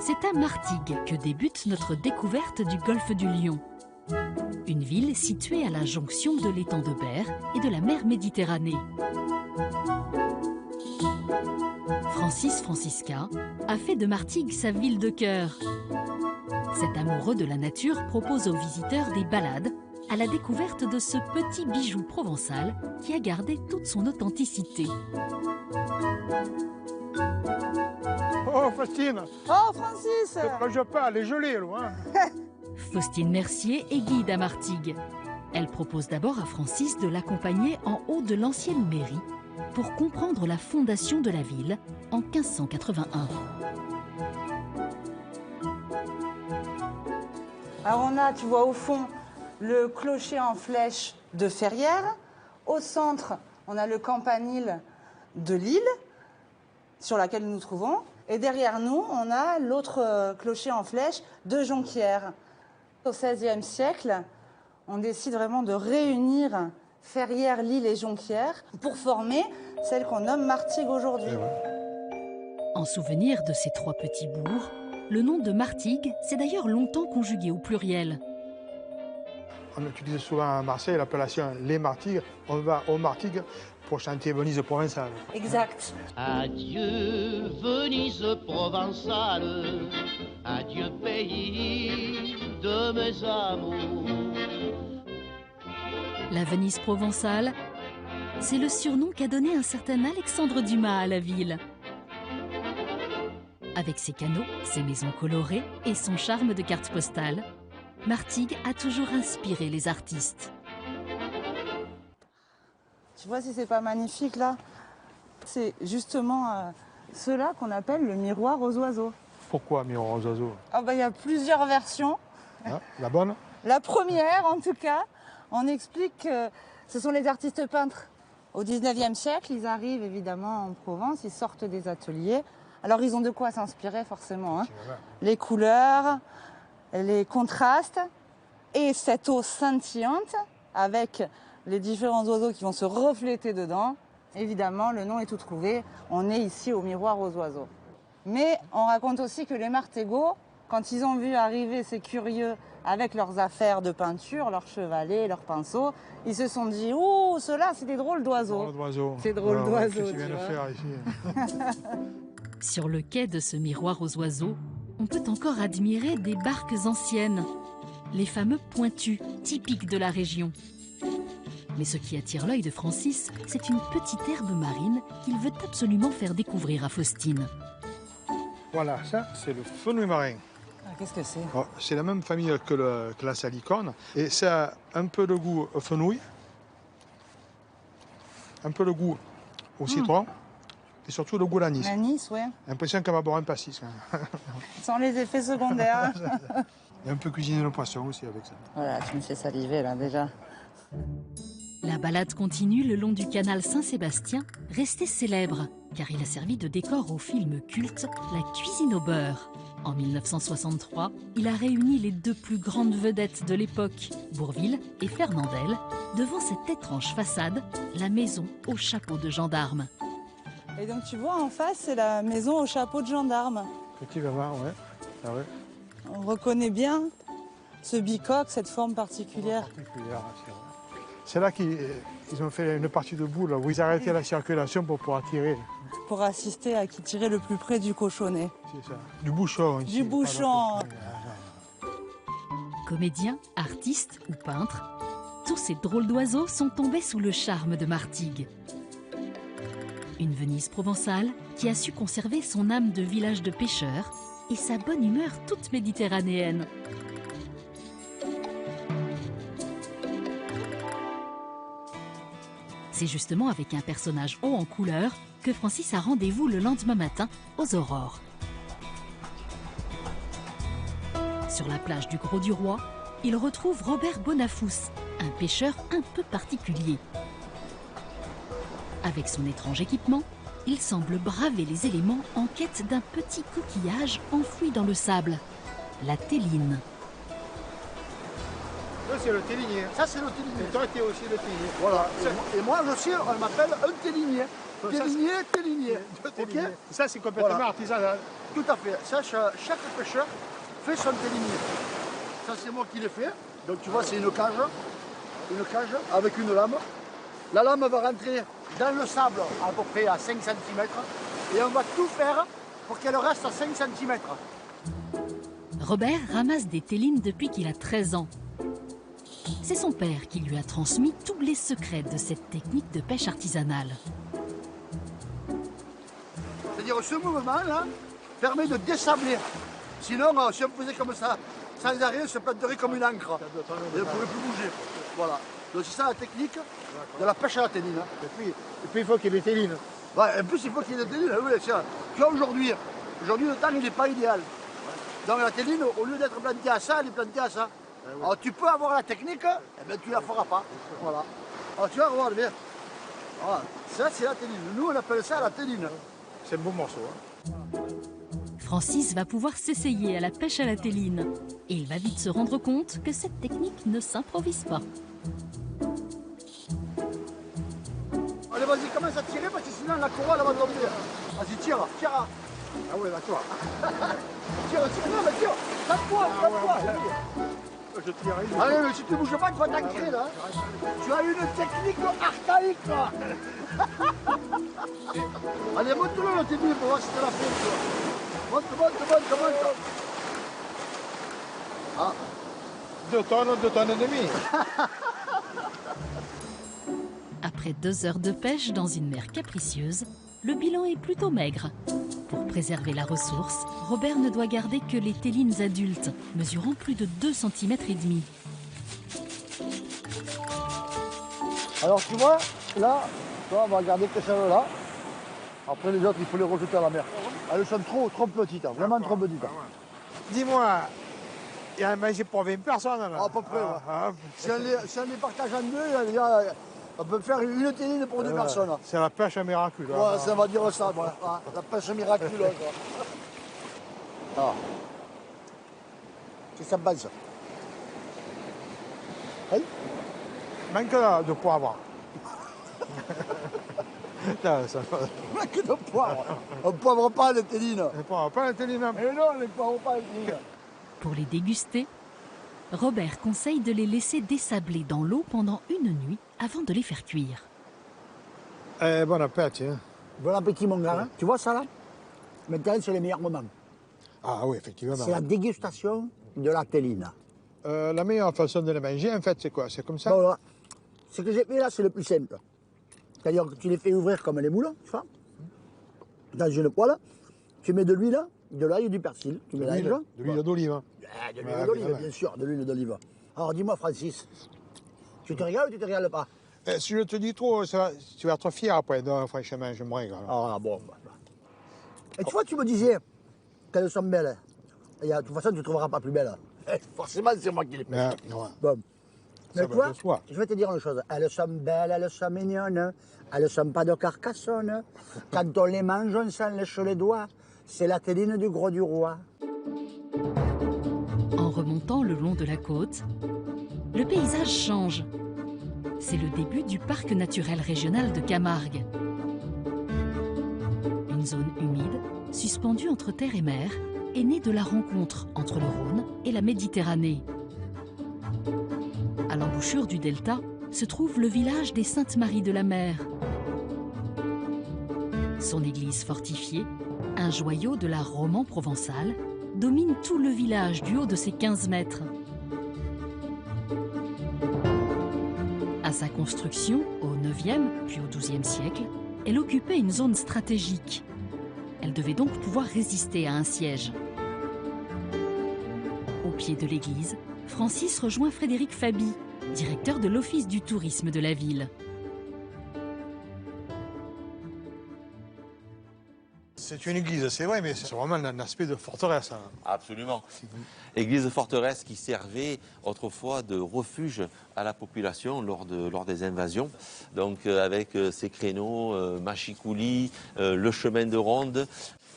C'est à Martigues que débute notre découverte du golfe du Lion. Une ville située à la jonction de l'étang de Berre et de la mer Méditerranée. Francis Francisca a fait de Martigues sa ville de cœur. Cet amoureux de la nature propose aux visiteurs des balades à la découverte de ce petit bijou provençal qui a gardé toute son authenticité. Oh, Faustine! Oh, Francis! Je parle, elle est gelée, loin. Faustine Mercier est guide à Martigues. Elle propose d'abord à Francis de l'accompagner en haut de l'ancienne mairie pour comprendre la fondation de la ville en 1581. Alors on a, tu vois au fond, le clocher en flèche de Ferrières. Au centre, on a le campanile de Lille, sur laquelle nous nous trouvons. Et derrière nous, on a l'autre clocher en flèche de Jonquière. Au XVIe siècle, on décide vraiment de réunir Ferrières, Lille et Jonquière pour former celle qu'on nomme Martigues aujourd'hui. En souvenir de ces trois petits bourgs, le nom de Martigues s'est d'ailleurs longtemps conjugué au pluriel. On utilise souvent à Marseille l'appellation les Martigues. On va aux Martigues pour chanter Venise provençale. Exact. Adieu Venise provençale, adieu pays de mes amours. La Venise provençale, c'est le surnom qu'a donné un certain Alexandre Dumas à la ville. Avec ses canaux, ses maisons colorées et son charme de carte postale, Martigues a toujours inspiré les artistes. Tu vois si c'est pas magnifique là? C'est justement cela qu'on appelle le miroir aux oiseaux. Pourquoi miroir aux oiseaux? Ah bah, y a plusieurs versions. Ah, la bonne? La première, en tout cas, on explique que ce sont les artistes peintres. Au 19e siècle, ils arrivent évidemment en Provence, ils sortent des ateliers. Alors ils ont de quoi s'inspirer forcément. Hein. Les couleurs, les contrastes et cette eau scintillante avec les différents oiseaux qui vont se refléter dedans. Évidemment, le nom est tout trouvé. On est ici au miroir aux oiseaux. Mais on raconte aussi que les Martégots, quand ils ont vu arriver ces curieux avec leurs affaires de peinture, leurs chevalets, leurs pinceaux, ils se sont dit « Ouh, ceux-là, c'est des drôles d'oiseaux. » C'est drôle d'oiseaux. Qu'est-ce que tu viens de faire ici? Sur le quai de ce miroir aux oiseaux, on peut encore admirer des barques anciennes, les fameux pointus, typiques de la région. Mais ce qui attire l'œil de Francis, c'est une petite herbe marine qu'il veut absolument faire découvrir à Faustine. Voilà, ça, c'est le fenouil marin. Ah, qu'est-ce que c'est? Oh, c'est la même famille que la salicone. Et ça a un peu de goût au fenouil, un peu de goût au citron, et surtout le goût d'anis. L'anis, ouais. L'impression qu'elle va boire un pastis. Sans les effets secondaires. Et un peu cuisiner le poisson aussi avec ça. Voilà, tu me fais saliver là déjà. La balade continue le long du canal Saint-Sébastien, resté célèbre, car il a servi de décor au film culte La cuisine au beurre. En 1963, il a réuni les deux plus grandes vedettes de l'époque, Bourvil et Fernandel, devant cette étrange façade, la maison au chapeau de gendarme. Et donc tu vois en face, c'est la maison au chapeau de gendarme. Petit gamin, ouais. Ah ouais. On reconnaît bien ce bicoque, cette forme particulière. C'est là qu'ils ont fait une partie de boule où ils arrêtaient la circulation pour pouvoir tirer. Pour assister à qui tirait le plus près du cochonnet. C'est ça. Du bouchon. Ici. Du bouchon. Comédiens, artistes ou peintres, tous ces drôles d'oiseaux sont tombés sous le charme de Martigues. Une Venise provençale qui a su conserver son âme de village de pêcheurs et sa bonne humeur toute méditerranéenne. C'est justement avec un personnage haut en couleur que Francis a rendez-vous le lendemain matin aux aurores. Sur la plage du Gros du Roi, il retrouve Robert Bonafous, un pêcheur un peu particulier. Avec son étrange équipement, il semble braver les éléments en quête d'un petit coquillage enfoui dans le sable, la théline. Ça, c'est le télinier. Ça, c'est le télinier. Et toi, tu es aussi le télinier. Voilà. Et moi, je suis, on m'appelle un télinier. Télinier. Ok. Ça, c'est complètement Voilà. artisanal. Tout à fait. Ça, chaque pêcheur fait son télinier. Ça, c'est moi qui l'ai fait. Donc tu vois, c'est une cage avec une lame. La lame va rentrer dans le sable à peu près à 5 cm. Et on va tout faire pour qu'elle reste à 5 cm. Robert ramasse des télines depuis qu'il a 13 ans. C'est son père qui lui a transmis tous les secrets de cette technique de pêche artisanale. C'est-à-dire ce mouvement-là permet de désabler. Sinon, si on faisait comme ça, sans arrêt, on se planterait comme une encre. Et on ne pourrait plus bouger. Voilà. Donc c'est ça la technique de la pêche à la téline. Et puis il faut qu'il y ait des télines. Ouais, en plus, il faut qu'il y ait des télines. Oui, tu vois, aujourd'hui, le temps, il n'est pas idéal. Donc la téline, au lieu d'être plantée à ça, elle est plantée à ça. Alors tu peux avoir la technique, eh bien, tu ne la feras pas. Voilà. Alors tu vas regarde bien. Voilà. Ça, c'est la téline. Nous, on appelle ça la téline. C'est un beau morceau. Francis va pouvoir s'essayer à la pêche à la téline. Et il va vite se rendre compte que cette technique ne s'improvise pas. Allez, vas-y, commence à tirer parce que sinon la corolle va tomber. Vas-y, tire. Ah ouais, d'accord. Tire, non, mais tire. Tape-toi. Je tire. Allez, mais si tu ne bouges pas, tu vas t'ancrer là. Tu as une technique archaïque là. Allez, monte-le, t'es bien pour voir si tu l'as fait. Monte. Ah. 2 tonnes et demie. Après 2 heures de pêche dans une mer capricieuse, le bilan est plutôt maigre. Pour préserver la ressource, Robert ne doit garder que les télines adultes, mesurant plus de 2,5 cm. Alors tu vois, là, on va regarder que celle-là. Après les autres, il faut les rejeter à la mer. Elles sont trop petites, hein, vraiment trop petites. Dis-moi, il y a à manger pour 20 personnes là. À peu près, ouais. Si on les partage en deux, on peut faire une téline pour 2 personnes. C'est la pêche à miracle. Ouais, ça va dire ça, moi. La pêche miraculeuse. Ah. Qu'est-ce que ça passe? Hein? Manque de poivre. Non, ça va. Manque de poivre. On ne poivre pas les télines. Pas la téline. Mais non, on ne poivre pas les télines. Pour les déguster, Robert conseille de les laisser désabler dans l'eau pendant une nuit avant de les faire cuire. Bon appétit. Hein. Bon appétit, mon gars. Hein. Tu vois ça là? Maintenant, c'est les meilleurs moments. Ah oui, effectivement. C'est la dégustation de la téline. La meilleure façon de les manger, en fait, c'est quoi? C'est comme ça? Voilà. Ce que j'ai fait là, c'est le plus simple. C'est-à-dire que tu les fais ouvrir comme les moules, tu vois, dans une poêle, tu mets de l'huile, de l'ail et du persil. Tu mélanges. De l'huile d'olive. De l'huile d'olive, bien sûr, de l'huile d'olive. Alors dis-moi, Francis, tu te régales ou tu te régales pas? Si je te dis trop, tu vas être fier après. Non, franchement, je me régale. Ah bon. Et tu vois, tu me disais qu'elles sont belles. Et de toute façon, tu ne trouveras pas plus belles. Forcément, c'est moi qui les fais. Ouais. Bon. Mais Ça va de toi, soi. je vais te dire une chose. Elles sont belles, elles sont mignonnes. Elles ne sont pas de carcassonne. Quand on les mange, on s'en lèche les doigts. C'est la téline du gros du roi. En remontant le long de la côte, le paysage change. C'est le début du parc naturel régional de Camargue. Une zone humide, suspendue entre terre et mer, est née de la rencontre entre le Rhône et la Méditerranée. À l'embouchure du delta se trouve le village des Saintes-Maries de la Mer. Son église fortifiée, un joyau de l'art roman provençal, domine tout le village du haut de ses 15 mètres. À sa construction, au IXe puis au XIIe siècle, elle occupait une zone stratégique. Elle devait donc pouvoir résister à un siège. Au pied de l'église, Francis rejoint Frédéric Faby, directeur de l'Office du tourisme de la ville. C'est une église, c'est vrai, mais c'est vraiment un aspect de forteresse. Hein. Absolument. Église forteresse qui servait autrefois de refuge à la population lors des invasions. Donc avec ses créneaux, machicoulis, le chemin de ronde.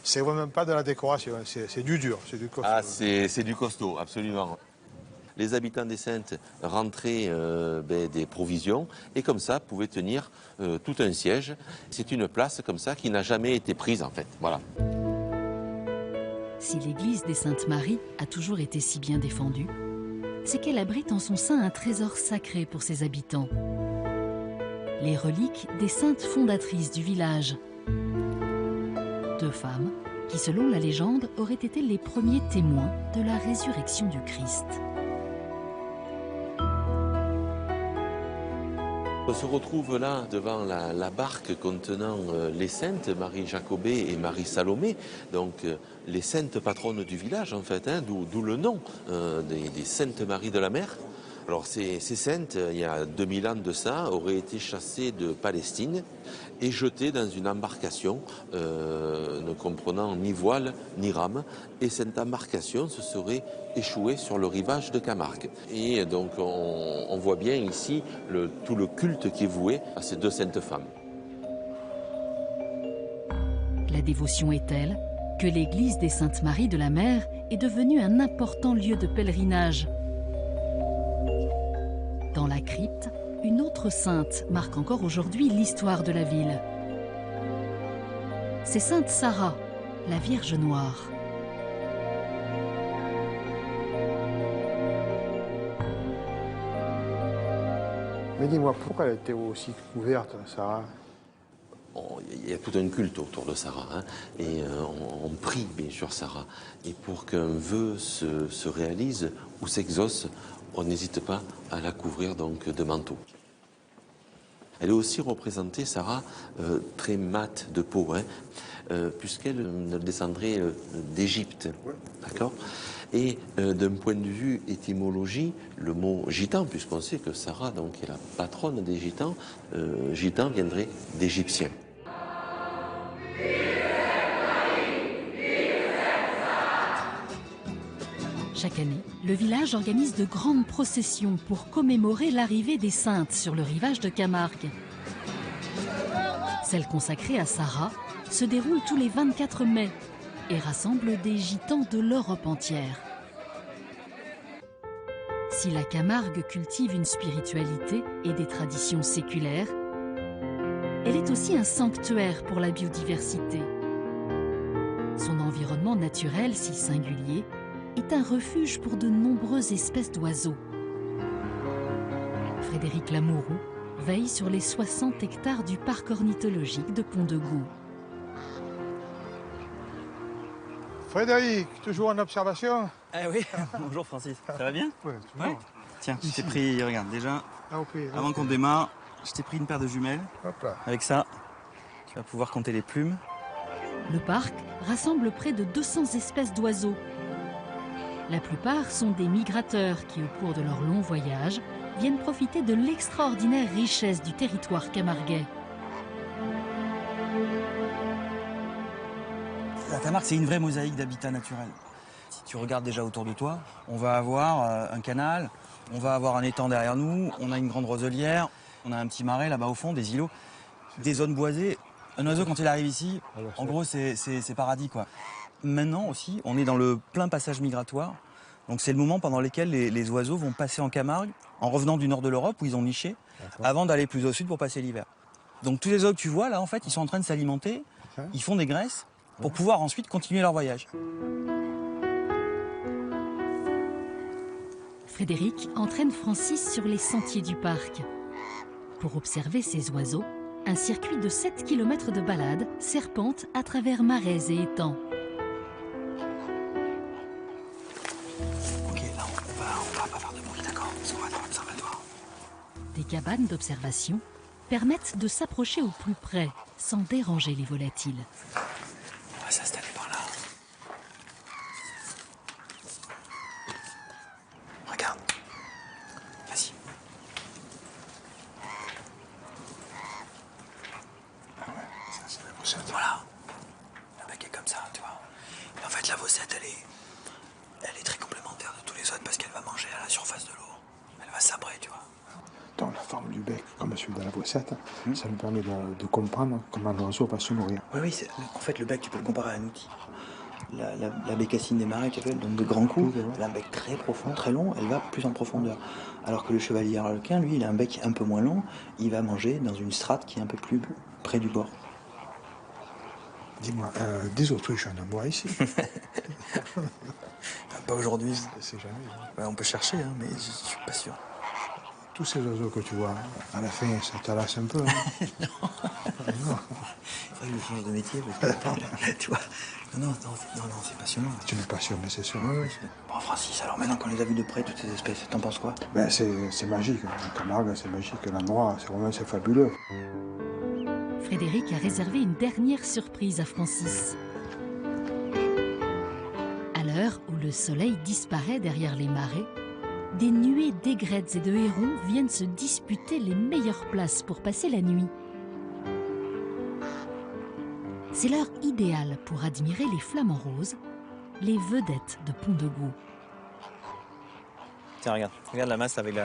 C'est vraiment pas de la décoration, c'est du dur, c'est du costaud. Ah, c'est du costaud, absolument. Les habitants des Saintes rentraient des provisions et comme ça pouvaient tenir tout un siège. C'est une place comme ça qui n'a jamais été prise en fait. Voilà. Si l'église des Saintes-Maries a toujours été si bien défendue, c'est qu'elle abrite en son sein un trésor sacré pour ses habitants. Les reliques des saintes fondatrices du village. 2 femmes qui, selon la légende, auraient été les premiers témoins de la résurrection du Christ. On se retrouve là devant la barque contenant les saintes, Marie Jacobée et Marie Salomé, donc les saintes patronnes du village en fait, hein, d'où le nom des Saintes Maries de la Mer. Alors ces saintes, il y a 2000 ans de ça, auraient été chassées de Palestine et jetées dans une embarcation ne comprenant ni voile ni rame. Et cette embarcation se serait échouée sur le rivage de Camargue. Et donc on voit bien ici tout le culte qui est voué à ces 2 saintes femmes. La dévotion est telle que l'église des Saintes Maries de la Mer est devenue un important lieu de pèlerinage. Dans la crypte, une autre sainte marque encore aujourd'hui l'histoire de la ville. C'est Sainte Sarah, la Vierge Noire. Mais dis-moi, pourquoi elle était aussi couverte, Sarah? Il y a tout un culte autour de Sarah, hein, et on prie bien sûr Sarah. Et pour qu'un vœu se réalise ou s'exauce, on n'hésite pas à la couvrir donc de manteau. Elle est aussi représentée, Sarah, très mate de peau, hein, puisqu'elle descendrait d'Égypte, d'accord. Et d'un point de vue étymologie, le mot gitan, puisqu'on sait que Sarah donc, est la patronne des gitans, gitan viendrait d'égyptien. Chaque année, le village organise de grandes processions pour commémorer l'arrivée des saintes sur le rivage de Camargue. Celle consacrée à Sarah se déroule tous les 24 mai et rassemble des gitans de l'Europe entière. Si la Camargue cultive une spiritualité et des traditions séculaires, elle est aussi un sanctuaire pour la biodiversité. Son environnement naturel si singulier est un refuge pour de nombreuses espèces d'oiseaux. Frédéric Lamourou veille sur les 60 hectares du parc ornithologique de Pont-de-Gaux. Frédéric, toujours en observation? Eh oui, bonjour Francis, ça va bien? Oui, Ouais. Tiens, je t'ai pris, regarde, déjà, avant qu'on démarre, je t'ai pris une paire de jumelles. Hop là. Avec ça, tu vas pouvoir compter les plumes. Le parc rassemble près de 200 espèces d'oiseaux. La plupart sont des migrateurs qui, au cours de leur long voyage, viennent profiter de l'extraordinaire richesse du territoire camarguais. La Camargue, c'est une vraie mosaïque d'habitat naturel. Si tu regardes déjà autour de toi, on va avoir un canal, on va avoir un étang derrière nous, on a une grande roselière, on a un petit marais là-bas au fond, des îlots, des zones boisées. Un oiseau, quand il arrive ici, en gros, c'est paradis, quoi. Maintenant aussi, on est dans le plein passage migratoire. Donc c'est le moment pendant lequel les oiseaux vont passer en Camargue, en revenant du nord de l'Europe, où ils ont niché, avant d'aller plus au sud pour passer l'hiver. Donc tous les oiseaux que tu vois, là, en fait, ils sont en train de s'alimenter, ils font des graisses, pour pouvoir ensuite continuer leur voyage. Frédéric entraîne Francis sur les sentiers du parc. Pour observer ces oiseaux, un circuit de 7 km de balade serpente à travers marais et étangs. Ok, là, on va pas faire de bruit, d'accord? Parce qu'on va dans l'observatoire. Des cabanes d'observation permettent de s'approcher au plus près, sans déranger les volatiles. On va s'installer par là. Regarde. Vas-y. Ah ouais, ça c'est la boussette. Voilà. Le bec est comme ça, tu vois. Et en fait, la vocette, elle est très complémentaire de tous les autres parce qu'elle va manger à la surface de l'eau. Elle va sabrer, tu vois. Dans la forme du bec, comme celui de la boussette, ça nous permet de comprendre comment l'oiseau va se nourrir. Oui, en fait, le bec, tu peux le comparer à un outil. La bécassine des marais, tu vois, elle donne de grands coups. Elle a un bec très profond, très long, elle va plus en profondeur. Alors que le chevalier arlequin, lui, il a un bec un peu moins long, il va manger dans une strate qui est un peu plus près du bord. Dis-moi, des autruches, on en voit ici? Pas aujourd'hui. C'est jamais. Ouais, on peut chercher, hein, mais je suis pas sûr. Tous ces oiseaux que tu vois, à la fin, ça te lasse un peu. Hein. Il faudrait que je change de métier, parce que, tu vois. Non, c'est passionnant. Tu me passionnes, mais c'est sûr. Oui. Bon, Francis, alors maintenant qu'on les a vus de près, toutes ces espèces, t'en penses quoi? Ben, c'est magique. La Camargue, c'est magique. L'endroit, c'est fabuleux. Frédéric a réservé une dernière surprise à Francis. À l'heure où le soleil disparaît derrière les marais, des nuées d'aigrettes et de hérons viennent se disputer les meilleures places pour passer la nuit. C'est l'heure idéale pour admirer les flamants roses, les vedettes de Pont-de-Gaux. Tiens, regarde la masse avec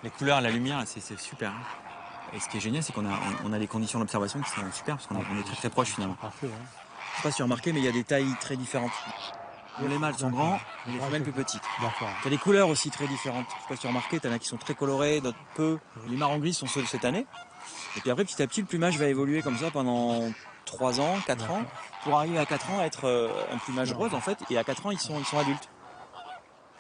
les couleurs, la lumière, c'est super. Hein. Et ce qui est génial, c'est qu'on a des conditions d'observation qui sont super, parce qu'on est très très proches finalement. Parfait, hein. Je sais pas si tu as remarqué, mais il y a des tailles très différentes. Les mâles sont grands, les femelles plus petites. D'accord. Tu as des couleurs aussi très différentes. Je sais pas si tu as remarqué, tu en as qui sont très colorés, d'autres peu. Les marrons gris sont ceux de cette année. Et puis après, petit à petit, le plumage va évoluer comme ça pendant 3 ans, 4 ans, pour arriver à 4 ans à être un plumage rose en fait. Et à 4 ans, ils sont adultes.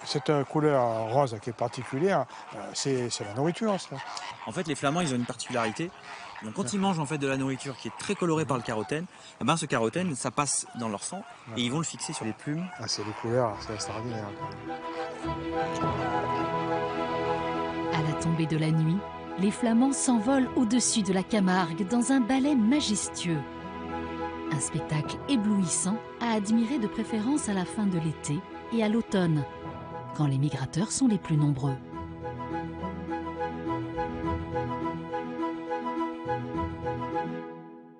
Cette couleur rose qui est particulière, c'est la nourriture, ça. En fait, les flamands, ils ont une particularité. Donc, quand ils mangent en fait de la nourriture qui est très colorée par le carotène, eh ben, ce carotène, ça passe dans leur sang et ils vont le fixer sur les plumes. Ah, c'est les couleurs, c'est extraordinaire. À la tombée de la nuit, les flamands s'envolent au-dessus de la Camargue dans un ballet majestueux. Un spectacle éblouissant à admirer de préférence à la fin de l'été et à l'automne, quand les migrateurs sont les plus nombreux.